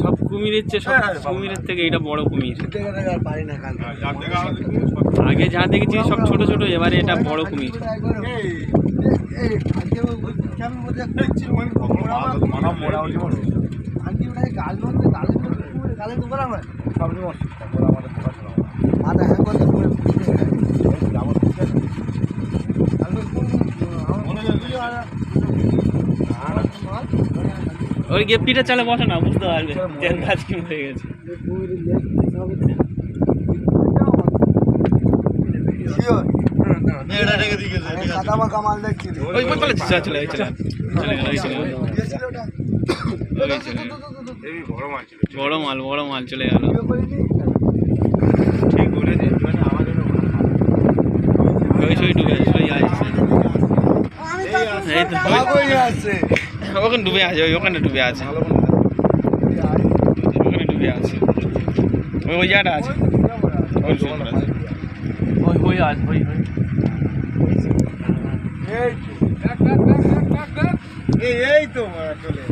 সব কুমিরের চেয়ে সব কুমিরের থেকে এটা বড় কুমির। আগে যা দেখেছি সব ছোট ছোট, এবারে এটা বড় কুমির। ওই গেপটিটা চালে বসে না, বুঝতে পারবে গাছ কি হয়ে গেছে। বড় মাল চলে গেল। ওখানে ডুবে আছে, ওখানে ডুবে আছে, ওখানে ডুবে আছে, ওই জায়গাটা আছে, এই তো চলে